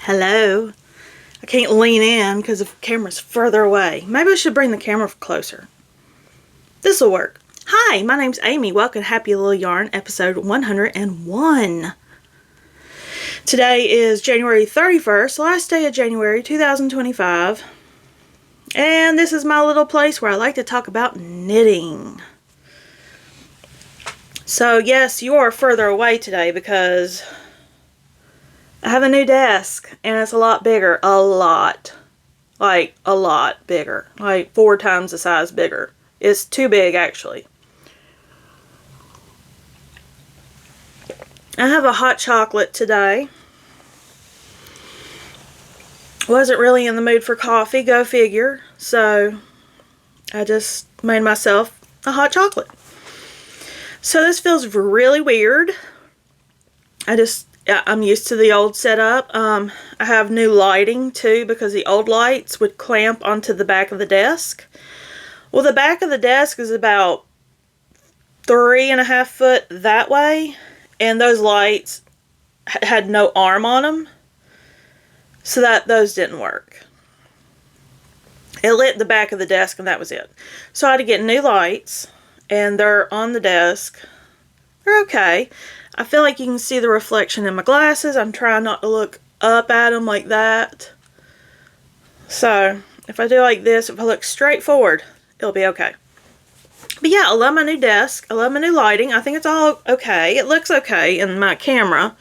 Hello. I can't lean in because the camera's further away. Maybe I should bring the camera closer. This'll work. Hi, my name's Amy. Welcome to Happy Little Yarn, episode 101. Today is January 31st, last day of January 2025. And this is my little place where I like to talk about knitting. So yes, you are further away today because I have a new desk and it's a lot bigger. A lot. Like a lot bigger. Like 4 times the size bigger. It's too big actually. I have a hot chocolate today. Wasn't really in the mood for coffee, go figure. So I just made myself a hot chocolate. So this feels really weird. I'm used to the old setup. I have new lighting too because the old lights would clamp onto the back of the desk. Well, the back of the desk is about 3.5 foot that way, and those lights had no arm on them, so those didn't work. It lit the back of the desk and that was it. So I had to get new lights, and they're on the desk. They're okay. I feel like you can see the reflection in my glasses. I'm trying not to look up at them like that. So if I do like this, if I look straight forward, it'll be okay. But yeah, I love my new desk. I love my new lighting. I think it's all okay. It looks okay in my camera.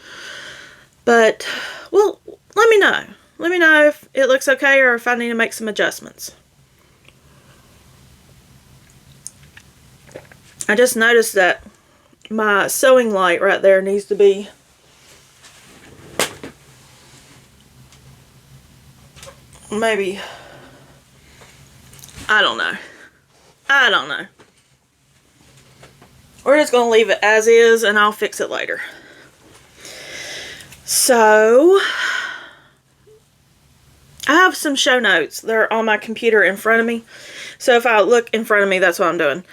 But, well, let me know. Let me know if it looks okay or if I need to make some adjustments. I just noticed that my sewing light right there needs to be maybe, I don't know. We're just going to leave it as is and I'll fix it later. So, I have some show notes. They're on my computer in front of me. So if I look in front of me, that's what I'm doing.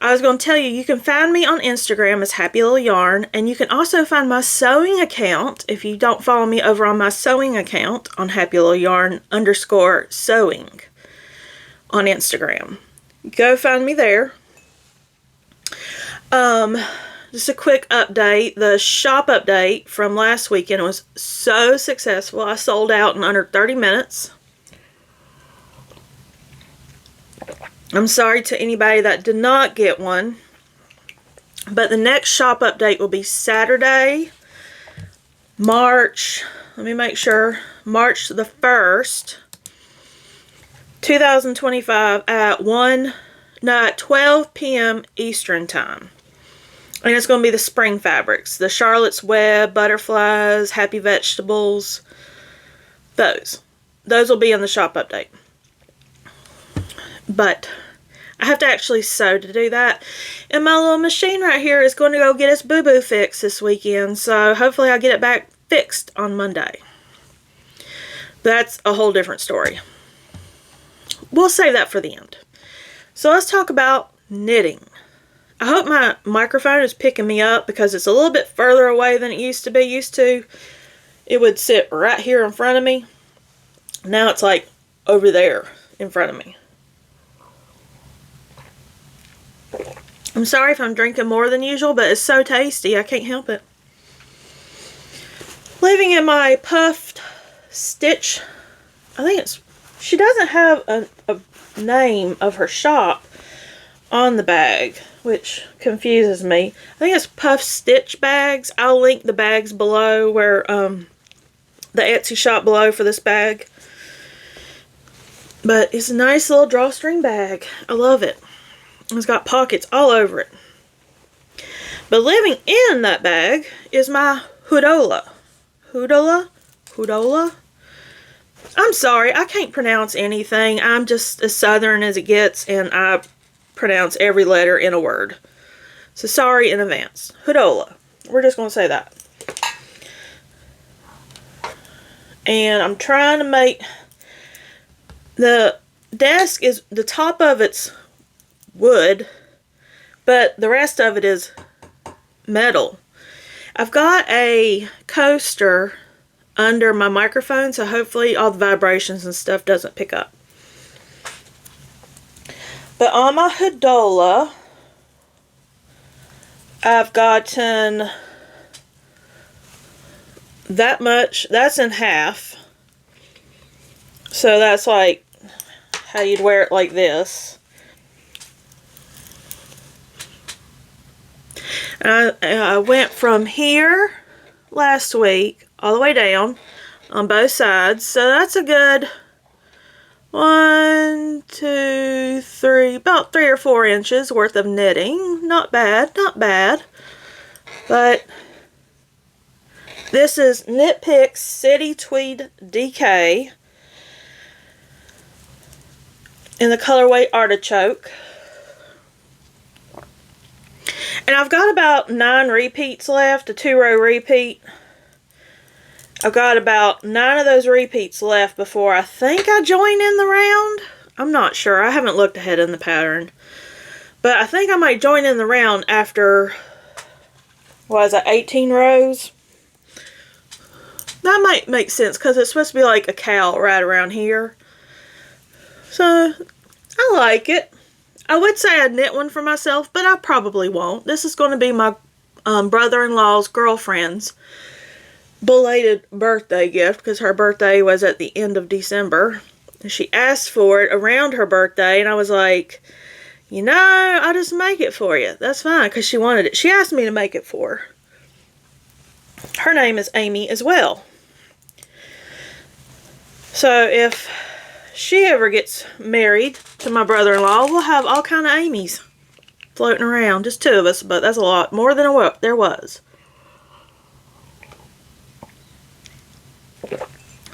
I was going to tell you, you can find me on Instagram as Happy Little Yarn, and you can also find my sewing account, if you don't follow me over on my sewing account, on Happy Little Yarn _sewing on Instagram. Go find me there. Just a quick update. The shop update from last weekend was so successful. I sold out in under 30 minutes. I'm sorry to anybody that did not get one. But the next shop update will be Saturday, March the 1st, 2025 at 12 p.m. Eastern Time. And it's going to be the spring fabrics. The Charlotte's Web, butterflies, happy vegetables. Those will be in the shop update. But I have to actually sew to do that. And my little machine right here is going to go get its boo-boo fixed this weekend. So hopefully I'll get it back fixed on Monday. That's a whole different story. We'll save that for the end. So let's talk about knitting. I hope my microphone is picking me up because it's a little bit further away than it used to be. It would sit right here in front of me. Now it's like over there in front of me. I'm sorry if I'm drinking more than usual, but it's so tasty, I can't help it. Living in my Puft stitch, she doesn't have a name of her shop on the bag, which confuses me. I think it's Puft Stitch bags. I'll link the bags below where, the Etsy shop below for this bag. But it's a nice little drawstring bag. I love it. It's got pockets all over it. But living in that bag is my Hoodola. Hoodola? I'm sorry, I can't pronounce anything. I'm just as southern as it gets, and I pronounce every letter in a word. So sorry in advance. Hoodola. We're just going to say that. And I'm trying to make the desk is the top of it's wood, but the rest of it is metal. I've got a coaster under my microphone, so hopefully all the vibrations and stuff doesn't pick up. But on my Hoodola, I've gotten that much. That's in half. So that's like how you'd wear it like this. And I went from here last week all the way down on both sides. So that's a good 1, 2, 3, about 3 or 4 inches worth of knitting. Not bad, not bad. But this is Knit Picks City Tweed DK in the colorway Artichoke. And I've got about 9 repeats left, a 2-row repeat. I've got about 9 of those repeats left before I think I join in the round. I'm not sure. I haven't looked ahead in the pattern. But I think I might join in the round after, what is that, 18 rows? That might make sense because it's supposed to be like a cowl right around here. So, I like it. I would say I'd knit one for myself, but I probably won't. This is going to be my brother-in-law's girlfriend's belated birthday gift because her birthday was at the end of December. And she asked for it around her birthday, and I was like, you know, I'll just make it for you. That's fine, because she wanted it. She asked me to make it for her. Her name is Amy as well. So if she ever gets married to my brother-in-law, we'll have all kind of Amy's floating around. Just 2 of us, but that's a lot more than there was.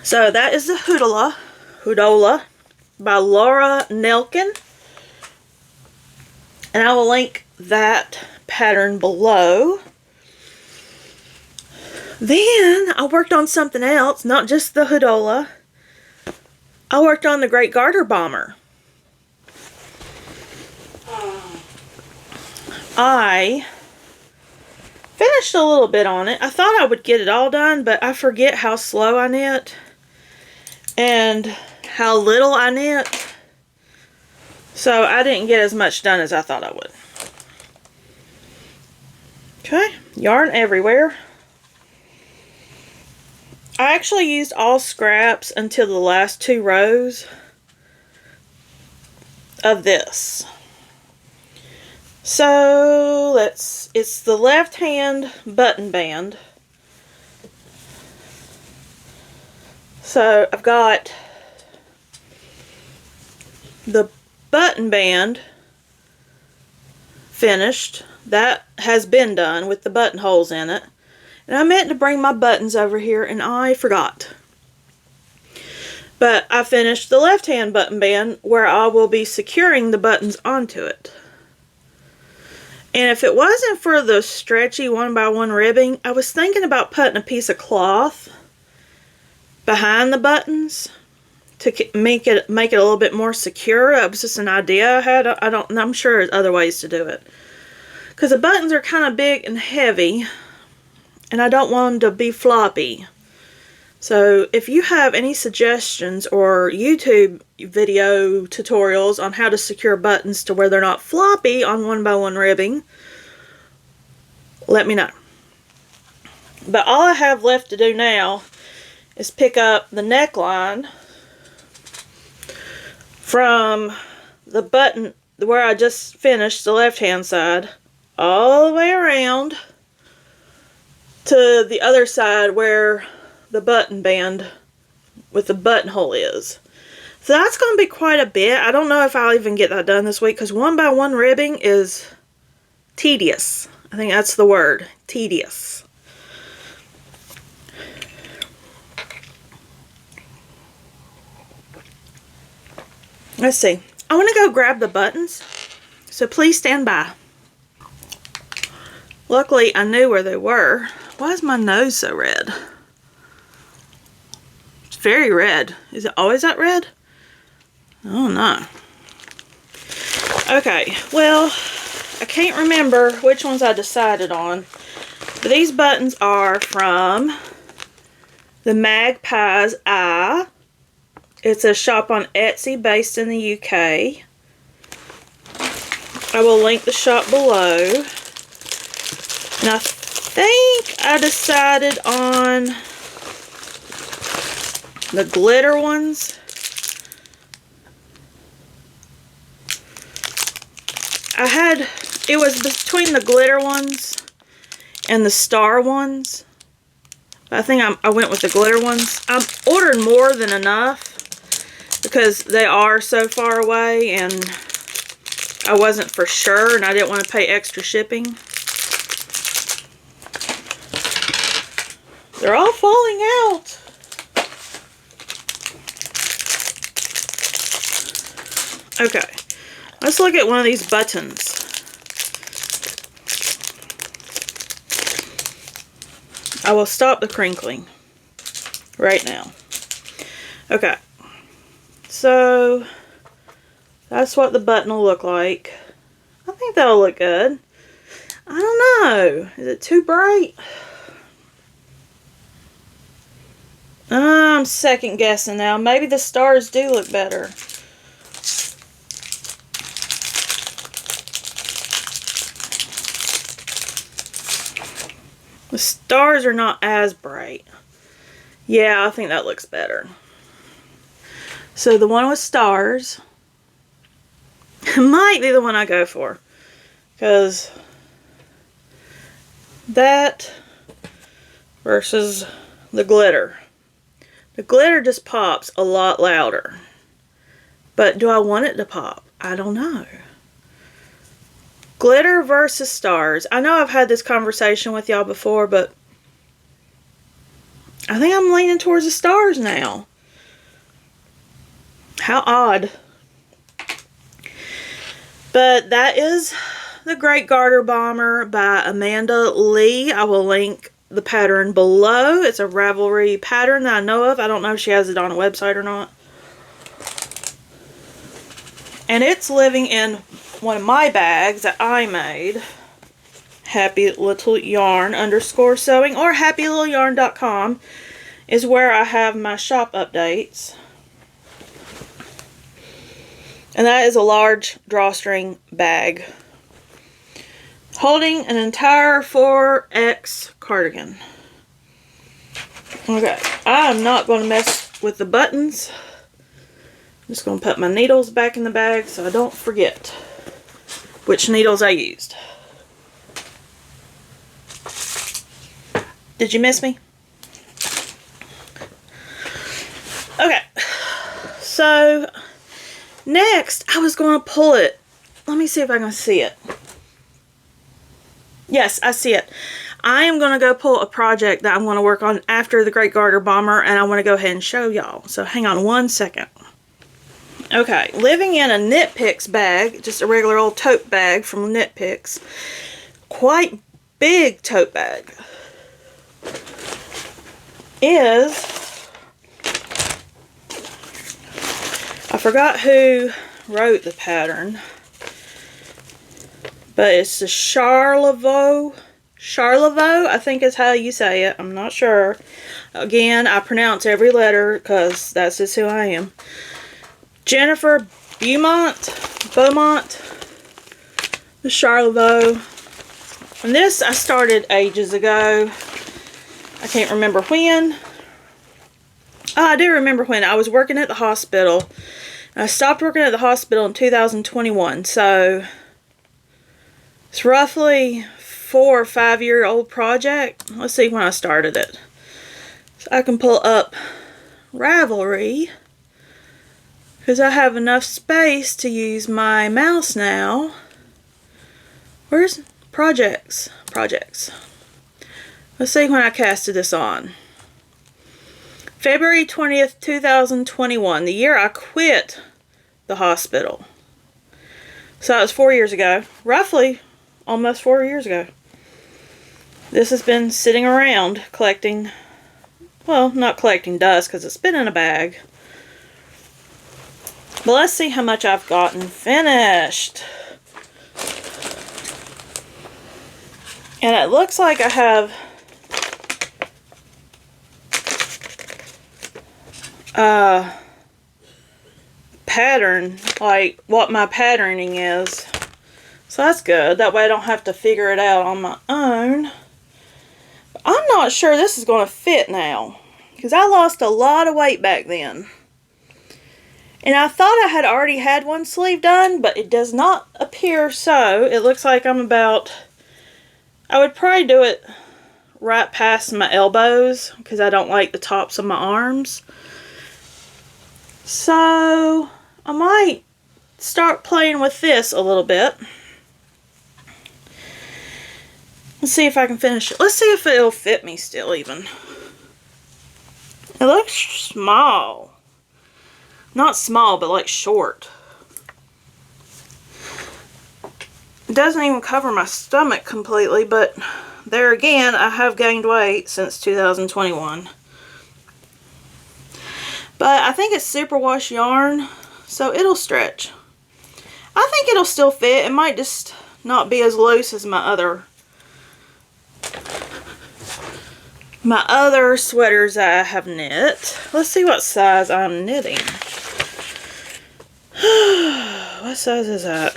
So that is the Hoodola by Laura Nelkin. And I will link that pattern below. Then I worked on something else, not just the Hoodola. I worked on the Great Garter Bomber. I finished a little bit on it. I thought I would get it all done, but I forget how slow I knit and how little I knit. So I didn't get as much done as I thought I would. Okay, yarn everywhere. I actually used all scraps until the last 2 rows of this. So it's the left hand button band. So I've got the button band finished. That has been done with the buttonholes in it. And I meant to bring my buttons over here and I forgot. But I finished the left hand button band where I will be securing the buttons onto it. And if it wasn't for the stretchy 1x1 ribbing, I was thinking about putting a piece of cloth behind the buttons to make it a little bit more secure. That was just an idea I had. I'm sure there's other ways to do it. Because the buttons are kind of big and heavy. And I don't want them to be floppy. So if you have any suggestions or YouTube video tutorials on how to secure buttons to where they're not floppy on 1x1 ribbing, let me know. But all I have left to do now is pick up the neckline from the button where I just finished the left hand side all the way around to the other side where the button band with the buttonhole is. So that's going to be quite a bit. I don't know if I'll even get that done this week because 1x1 ribbing is tedious. I think that's the word, tedious. Let's see. I want to go grab the buttons, so please stand by. Luckily, I knew where they were. Why is my nose so red? It's very red. Is it always that red? I don't know. Okay, well, I can't remember which ones I decided on. But these buttons are from the Magpie's Eye. It's a shop on Etsy based in the UK. I will link the shop below. And I think I decided on the glitter ones. It was between the glitter ones and the star ones. I think I went with the glitter ones. I ordered more than enough because they are so far away and I wasn't for sure and I didn't want to pay extra shipping. They're all falling out. Okay, let's look at one of these buttons. I will stop the crinkling right now. Okay, so that's what the button will look like. I think that'll look good. I don't know. Is it too bright? I'm second guessing now. Maybe the stars do look better. The stars are not as bright. Yeah, I think that looks better. So the one with stars might be the one I go for. Because that versus the glitter. The glitter just pops a lot louder. But do I want it to pop? I don't know. Glitter versus stars. I know I've had this conversation with y'all before, but I think I'm leaning towards the stars now. How odd. But that is the Great Garter Bomber by Amanda Lee. I will link the pattern below. It's a Ravelry pattern that I know of. I don't know if she has it on a website or not. And it's living in one of my bags that I made. Happy Little Yarn _sewing or happylittleyarn.com is where I have my shop updates. And that is a large drawstring bag holding an entire 4X cardigan. Okay, I'm not going to mess with the buttons. I'm just going to put my needles back in the bag so I don't forget which needles I used. Did you miss me? Okay, so next I was going to pull it. Let me see if I can see it. Yes, I see it. I am going to go pull a project that I'm going to work on after the Great Garter Bomber, and I want to go ahead and show y'all. So hang on one second. Okay, living in a Knit Picks bag, just a regular old tote bag from Knit Picks. Quite big tote bag. Is, I forgot who wrote the pattern, but it's the Charlevoix, I think is how you say it. I'm not sure. Again, I pronounce every letter because that's just who I am. Jennifer Beaumont, the Charlevoix. And this I started ages ago. I can't remember when. Oh, I do remember when. I was working at the hospital. I stopped working at the hospital in 2021. So it's roughly 4 or 5 year old project. Let's see when I started it. So I can pull up Ravelry, because I have enough space to use my mouse now. Where's projects? Projects. Let's see when I casted this on. February 20th, 2021. The year I quit the hospital. So that was 4 years ago. Roughly, almost 4 years ago. This has been sitting around collecting, well, not collecting dust because it's been in a bag. But let's see how much I've gotten finished. And it looks like I have pattern, like what my patterning is. So that's good. That way I don't have to figure it out on my own. But I'm not sure this is going to fit now, because I lost a lot of weight back then. And I thought I had already had one sleeve done, but it does not appear so. It looks like I'm about, I would probably do it right past my elbows, because I don't like the tops of my arms. So I might start playing with this a little bit. Let's see if I can finish it. Let's see if it'll fit me still even. It looks small. Not small, but like short. It doesn't even cover my stomach completely, but there again, I have gained weight since 2021. But I think it's superwash yarn, so it'll stretch. I think it'll still fit. It might just not be as loose as my other sweaters I have knit. Let's see what size I'm knitting. What size is that?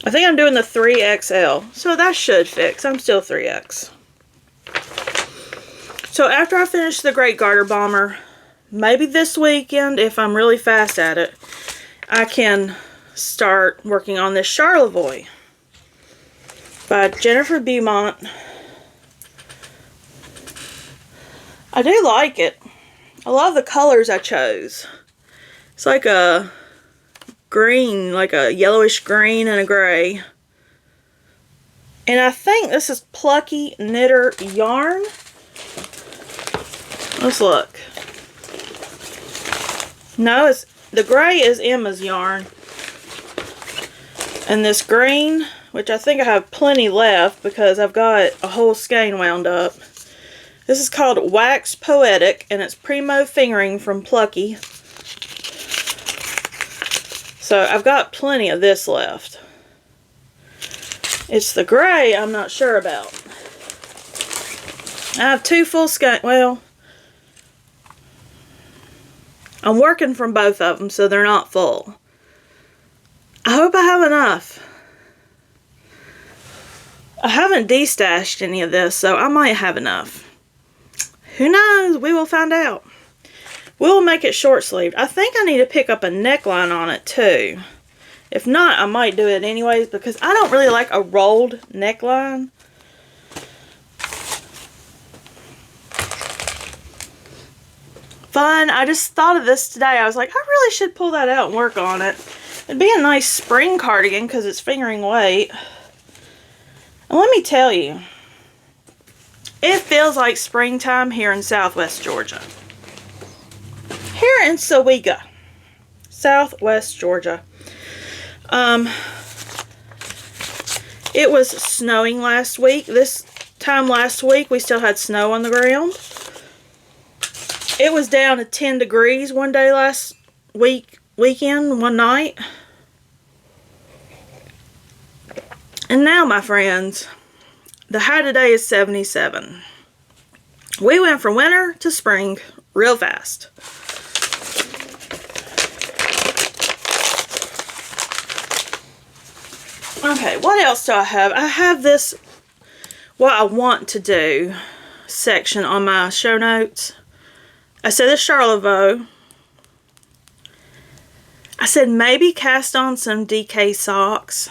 I think I'm doing the 3XL. So that should fit, 'cause I'm still 3X. So after I finish the Great Garter Bomber, maybe this weekend, if I'm really fast at it, I can start working on this Charlevoix by Jennifer Beaumont. I do like it. I love the colors I chose. It's like a green, like a yellowish green and a gray. And I think this is Plucky Knitter yarn. Let's look. No, the gray is Emma's yarn. And this green, which I think I have plenty left because I've got a whole skein wound up. This is called Wax Poetic, and it's Primo Fingering from Plucky. So I've got plenty of this left. It's the gray I'm not sure about. I have two full skein. Well, I'm working from both of them, so they're not full. I hope I have enough. I haven't destashed any of this, so I might have enough. Who knows? We will find out. We'll make it short sleeved. I think I need to pick up a neckline on it too. If not, I might do it anyways, because I don't really like a rolled neckline. Fun. I just thought of this today. I was like, I really should pull that out and work on it. It'd be a nice spring cardigan because it's fingering weight. And let me tell you, it feels like springtime here in Southwest Georgia. Here in Sewega, Southwest Georgia. It was snowing last week. This time last week, we still had snow on the ground. It was down to 10 degrees one day last weekend, one night. And now, my friends, the high today is 77. We went from winter to spring real fast. Okay, what else do I have? I have this, what I want to do section on my show notes. I said the Charlevoix. I said maybe cast on some DK socks.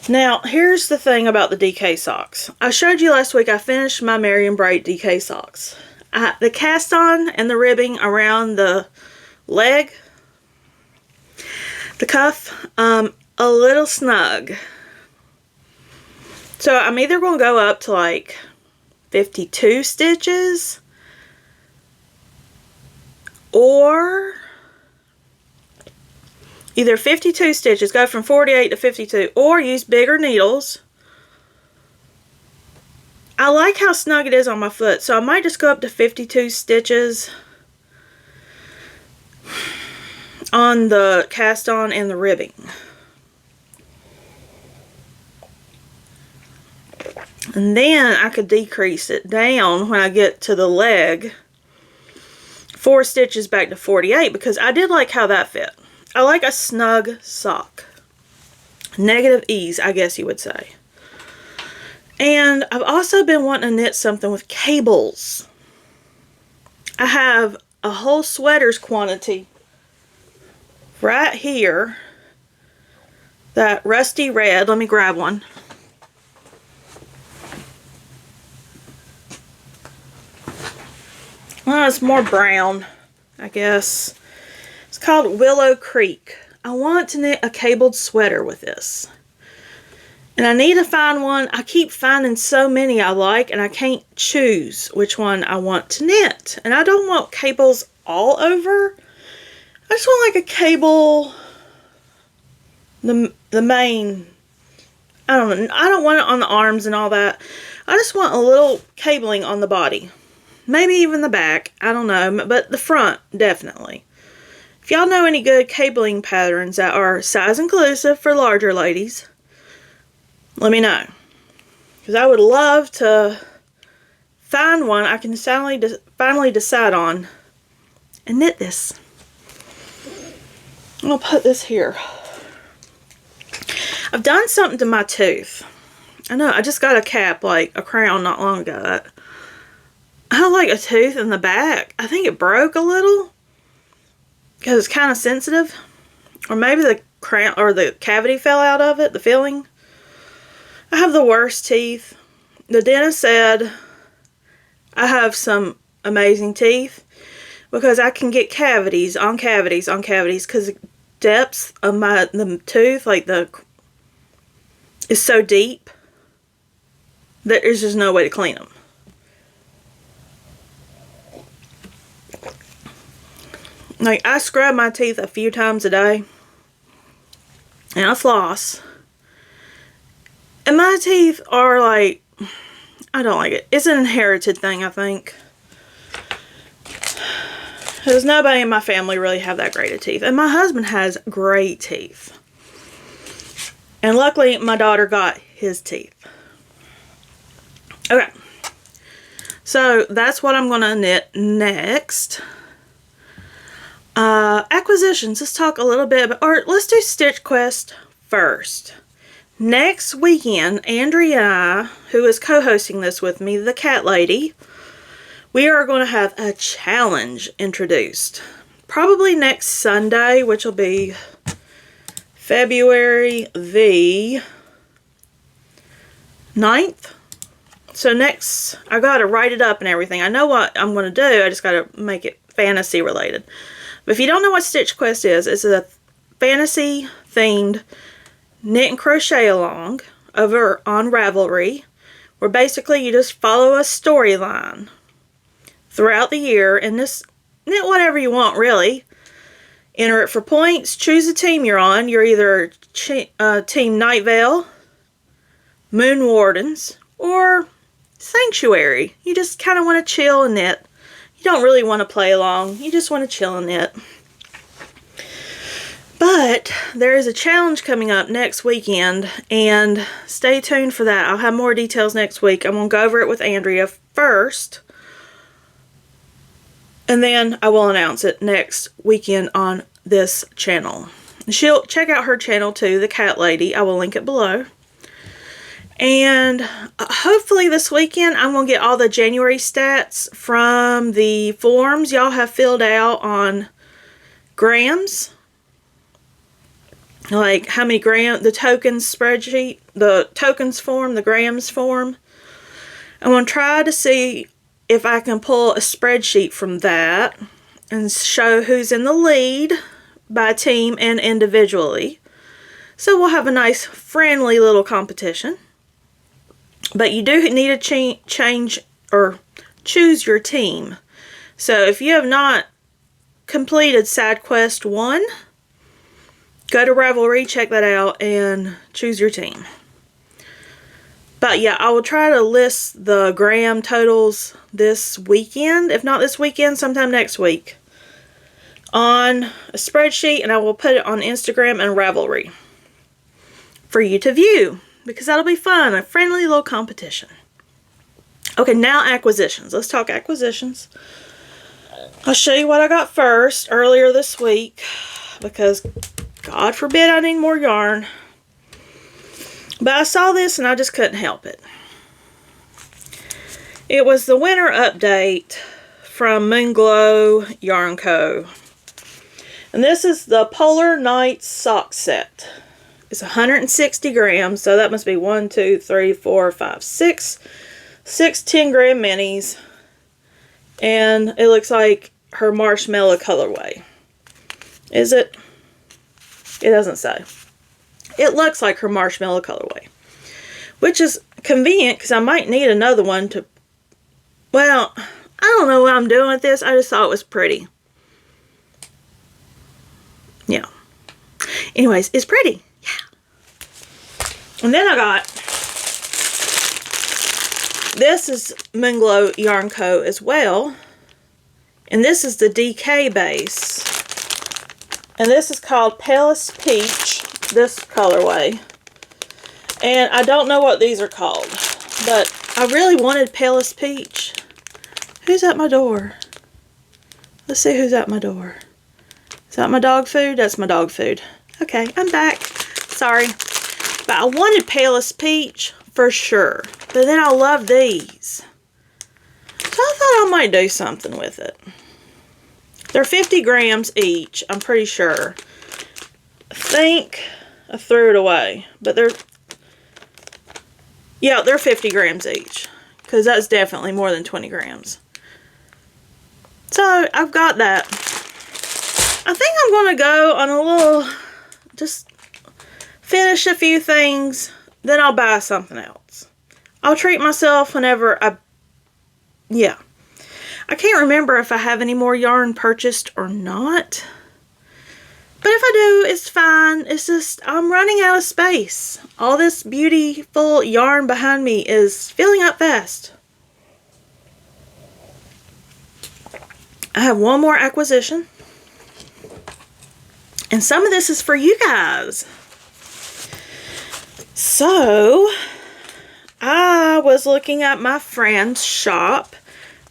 Now, here's the thing about the DK socks. I showed you last week I finished my Marion Braid DK socks. The cast on and the ribbing around the leg, the cuff, a little snug. So I'm either going to go up to like 52 stitches or either 52 stitches, go from 48 to 52, or use bigger needles. I like how snug it is on my foot, so I might just go up to 52 stitches on the cast on and the ribbing. And then I could decrease it down when I get to the leg 4 stitches back to 48 because I did like how that fit. I like a snug sock. Negative ease, I guess you would say. And I've also been wanting to knit something with cables. I have a whole sweater's quantity right here. That rusty red. Let me grab one. Well, it's more brown, I guess. It's called Willow Creek. I want to knit a cabled sweater with this. And I need to find one. I keep finding so many I like, and I can't choose which one I want to knit. And I don't want cables all over. I just want like a cable, the main, I don't want it on the arms and all that. I just want a little cabling on the body. Maybe even the back, I don't know, but the front, definitely. If y'all know any good cabling patterns that are size inclusive for larger ladies, let me know. Because I would love to find one I can finally decide on and knit this. I'm going to put this here. I've done something to my tooth. I know, I just got a cap, like a crown, not long ago. I have like a tooth in the back. I think it broke a little because it's kind of sensitive. Or maybe the crown or the cavity fell out of it, the filling. I have the worst teeth. The dentist said I have some amazing teeth because I can get cavities on cavities on cavities because the depths of the tooth, like is so deep that there's just no way to clean them. Like, I scrub my teeth a few times a day. And I floss. And my teeth are like, I don't like it. It's an inherited thing, I think. Because nobody in my family really have that great of teeth. And my husband has great teeth. And luckily, my daughter got his teeth. Okay. So, that's what I'm going to knit next. Acquisitions. Let's talk a little bit about, or let's do Stitch Quest first. Next weekend, Andrea and I, who is co-hosting this with me, the cat lady, we are going to have a challenge introduced. Probably next Sunday, which will be February the 9th. So next, I got to write it up and everything. I know what I'm going to do. I just got to make it fantasy related. But if you don't know what Stitch Quest is, it's a fantasy themed knit and crochet along over on Ravelry, where basically you just follow a storyline throughout the year and just knit whatever you want, really. Enter it for points, choose the team you're on. You're either Team Night Vale, Moon Wardens, or Sanctuary. You just kind of want to chill and knit. You don't really want to play along. You just want to chill and knit. But there is a challenge coming up next weekend, and stay tuned for that. I'll have more details next week. I'm going to go over it with Andrea first, and then I will announce it next weekend on this channel. She'll check out her channel too, the cat lady. I will link it below. And hopefully this weekend I'm going to get all the January stats from the forms y'all have filled out on grams. Like how many grams, the tokens spreadsheet, the tokens form, the grams form. I'm going to try to see if I can pull a spreadsheet from that and show who's in the lead by team and individually. So we'll have a nice friendly little competition. But you do need to change or choose your team. So if you have not completed Side Quest 1, go to Ravelry, check that out, and choose your team. But yeah, I will try to list the gram totals this weekend. If not this weekend, sometime next week. On a spreadsheet, and I will put it on Instagram and Ravelry for you to view. Because that'll be fun. A friendly little competition. Okay, now acquisitions. Let's talk acquisitions. I'll show you what I got first earlier this week, because God forbid I need more yarn. But I saw this and I just couldn't help it. It was the winter update from Moonglow Yarn Co. And this is the Polar Nights sock set. It's 160 grams, so that must be 1, 2, 3, 4, 5, 6. 6 10-gram minis. And it looks like her marshmallow colorway. Is it? It doesn't say. It looks like her marshmallow colorway. Which is convenient because I might need another one to... Well, I don't know what I'm doing with this. I just thought it was pretty. Yeah. Anyways, it's pretty. Yeah. And then I got... This is Moonglow Yarn Co. as well. And this is the DK base. And this is called Palest Peach, this colorway. And I don't know what these are called, but I really wanted Palest Peach. Who's at my door? Let's see who's at my door. Is that my dog food? That's my dog food. Okay, I'm back. Sorry. But I wanted Palest Peach for sure. But then I love these. So I thought I might do something with it. They're 50 grams each, I'm pretty sure. I think I threw it away. But they're... Yeah, they're 50 grams each. Because that's definitely more than 20 grams. So, I've got that. I think I'm going to go on a little... Just finish a few things. Then I'll buy something else. I'll treat myself whenever I... Yeah. I can't remember if I have any more yarn purchased or not. But if I do, it's fine. It's just, I'm running out of space. All this beautiful yarn behind me is filling up fast. I have one more acquisition. And some of this is for you guys. So, I was looking at my friend's shop,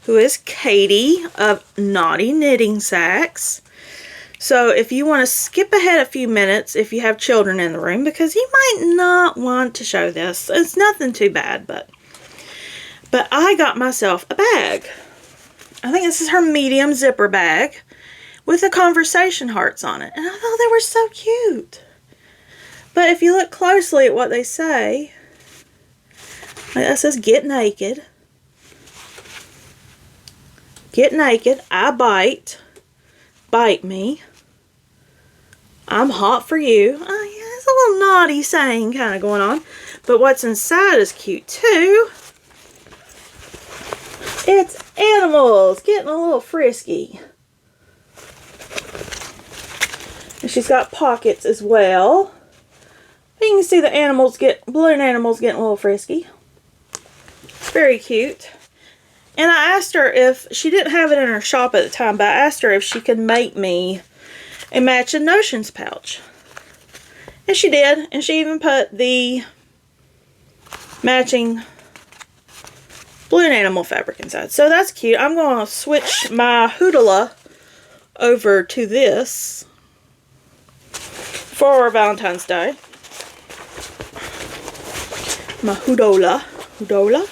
who is Katie of Naughty Knitting Sacks. So if you want to skip ahead a few minutes if you have children in the room, because you might not want to show this. It's nothing too bad, but I got myself a bag. I think this is her medium zipper bag with the conversation hearts on it. And I thought they were so cute. But if you look closely at what they say, like that says, get naked. Get naked. I bite. Bite me. I'm hot for you. Oh, yeah, there's a little naughty saying kind of going on. But what's inside is cute too. It's animals getting a little frisky. And she's got pockets as well. You can see the balloon animals getting a little frisky. Very cute. And I asked her if, she didn't have it in her shop at the time, but I asked her if she could make me a matching notions pouch. And she did. And she even put the matching balloon animal fabric inside. So that's cute. I'm going to switch my Hoodola over to this for Valentine's Day. My Hoodola. Hoodola.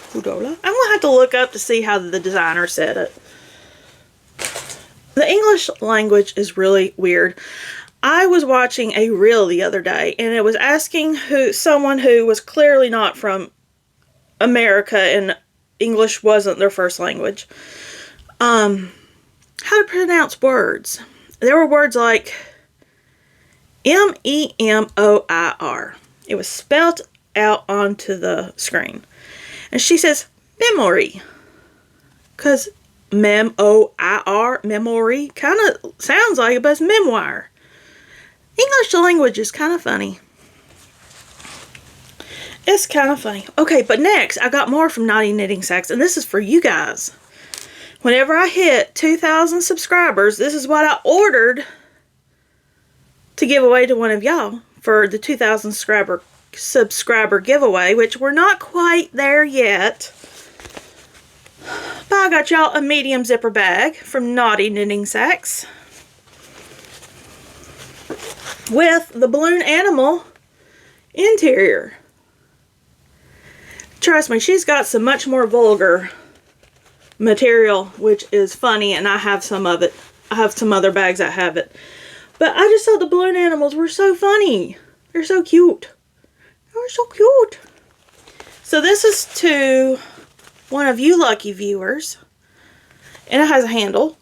I'm going to have to look up to see how the designer said it. The English language is really weird. I was watching a reel the other day, and it was asking someone who was clearly not from America and English wasn't their first language, how to pronounce words. There were words like M-E-M-O-I-R. It was spelled out onto the screen. And she says, memory. Because M-O-I-R, memory, kind of sounds like it, but it's memoir. English language is kind of funny. It's kind of funny. Okay, but next, I got more from Naughty Knitting Sacks, and this is for you guys. Whenever I hit 2,000 subscribers, this is what I ordered to give away to one of y'all for the 2,000 subscriber giveaway, which we're not quite there yet. But I got y'all a medium zipper bag from Naughty Knitting Sacks with the balloon animal interior. Trust me, she's got some much more vulgar material, which is funny, and I have some of it. I have some other bags that have it. But I just thought the balloon animals were so funny. They're so cute. They're so cute. So this is to one of you lucky viewers. And it has a handle.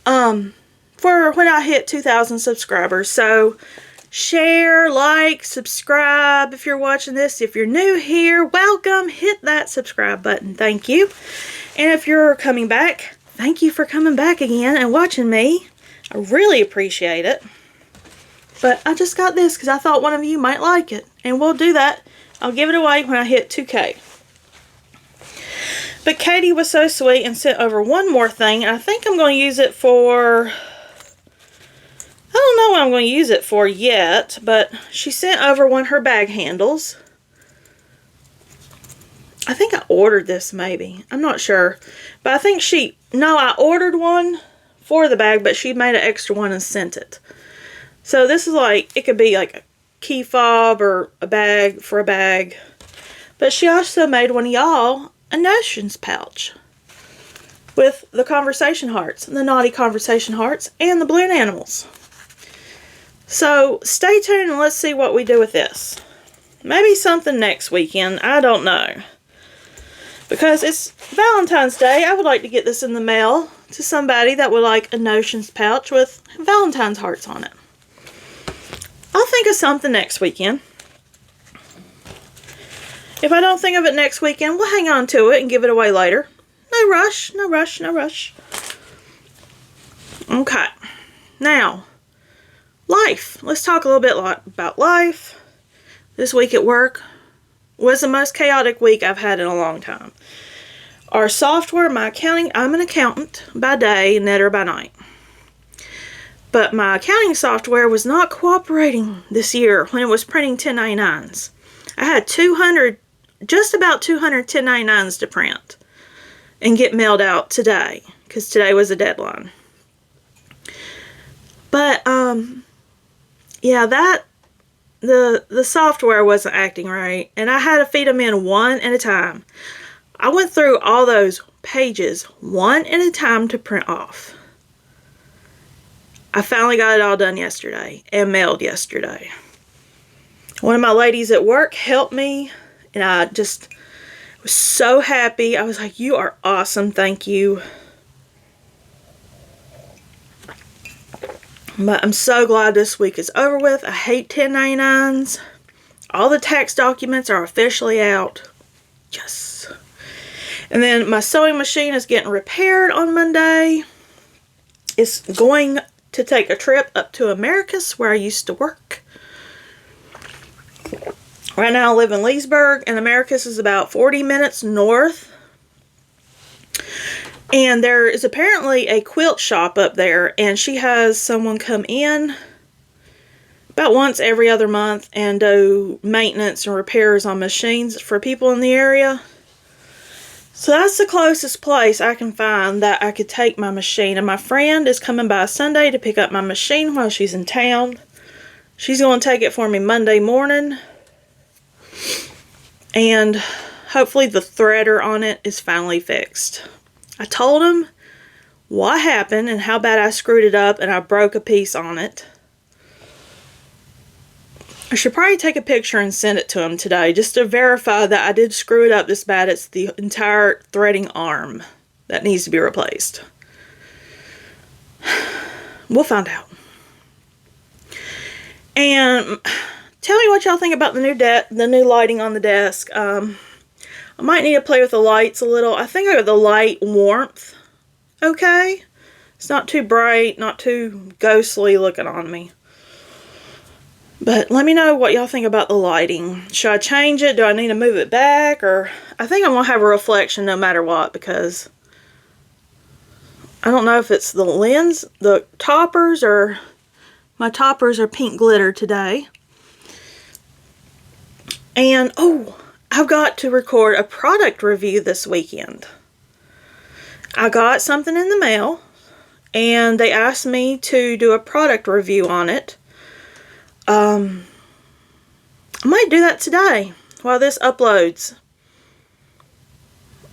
For when I hit 2,000 subscribers. So share, like, subscribe if you're watching this. If you're new here, welcome. Hit that subscribe button. Thank you. And if you're coming back, thank you for coming back again and watching me. I really appreciate it. But I just got this because I thought one of you might like it. And we'll do that. I'll give it away when I hit 2K. But Katie was so sweet and sent over one more thing. And I think I'm going to use it for... I don't know what I'm going to use it for yet. But she sent over one of her bag handles. I think I ordered this maybe. I'm not sure. But I think she... No, I ordered one for the bag. But she made an extra one and sent it. So this is like... It could be like a key fob or a bag for a bag. But she also made one of y'all a notions pouch with the conversation hearts, the naughty conversation hearts, and the balloon animals. So stay tuned and let's see what we do with this. Maybe something next weekend. I don't know. Because it's Valentine's Day. I would like to get this in the mail to somebody that would like a notions pouch with Valentine's hearts on it. I'll think of something next weekend. If I don't think of it next weekend, we'll hang on to it and give it away later. No rush, no rush, no rush. Okay. Now, life. Let's talk a little bit about life. This week at work was the most chaotic week I've had in a long time. Our software, my accounting, I'm an accountant by day, knitter by night. But my accounting software was not cooperating this year when it was printing 1099s. I had just about 200 1099s to print and get mailed out today because today was a deadline. But yeah, the software wasn't acting right, and I had to feed them in one at a time. I went through all those pages one at a time to print off. I finally got it all done yesterday and mailed yesterday. One of my ladies at work helped me, and I just was so happy. I was like, you are awesome, thank you. But I'm so glad this week is over with. I hate 1099s. All the tax documents are officially out. Yes. And then my sewing machine is getting repaired on Monday. It's going to take a trip up to Americus, where I used to work. Right now I live in Leesburg, and Americus is about 40 minutes north. And there is apparently a quilt shop up there, and she has someone come in about once every other month and do maintenance and repairs on machines for people in the area. So that's the closest place I can find that I could take my machine. And my friend is coming by Sunday to pick up my machine while she's in town. She's going to take it for me Monday morning. And hopefully the threader on it is finally fixed. I told him what happened and how bad I screwed it up, and I broke a piece on it. I should probably take a picture and send it to him today just to verify that I did screw it up this bad. It's the entire threading arm that needs to be replaced. We'll find out. And tell me what y'all think about the new lighting on the desk. I might need to play with the lights a little. I think I got the light warmth okay. It's not too bright, not too ghostly looking on me. But let me know what y'all think about the lighting. Should I change it? Do I need to move it back? Or I think I'm going to have a reflection no matter what, because I don't know if it's the lens, the toppers, or my toppers are pink glitter today. And, oh, I've got to record a product review this weekend. I got something in the mail, and they asked me to do a product review on it. I might do that today while this uploads.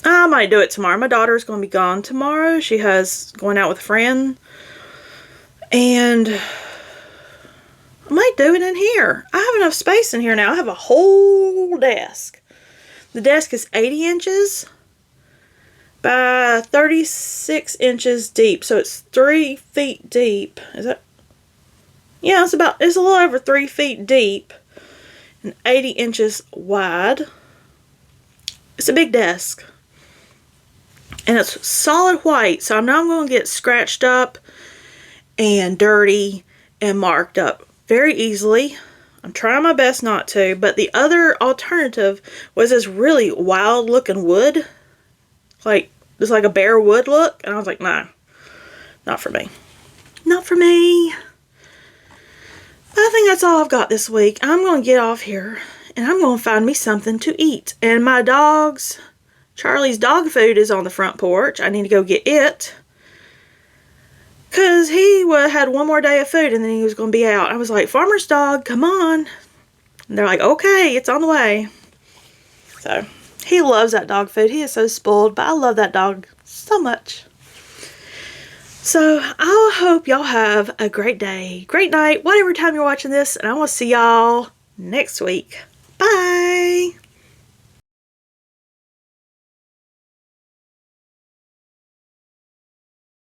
I might do it tomorrow. My daughter's going to be gone tomorrow. She has going out with a friend. And I might do it in here. I have enough space in here now. I have a whole desk. The desk is 80 inches by 36 inches deep. So it's 3 feet deep. Is that? Yeah, it's a little over 3 feet deep and 80 inches wide. It's a big desk. And it's solid white, so I'm not going to get scratched up and dirty and marked up very easily. I'm trying my best not to, but the other alternative was this really wild looking wood. Like, it's like a bare wood look. And I was like, nah, not for me. Not for me. But I think that's all I've got this week. I'm going to get off here and I'm going to find me something to eat. And my dog's, Charlie's dog food is on the front porch. I need to go get it. Because he had one more day of food and then he was going to be out. I was like, Farmer's dog, come on. And they're like, okay, it's on the way. So, he loves that dog food. He is so spoiled, but I love that dog so much. So, I hope y'all have a great day, great night, whatever time you're watching this. And I will see y'all next week. Bye.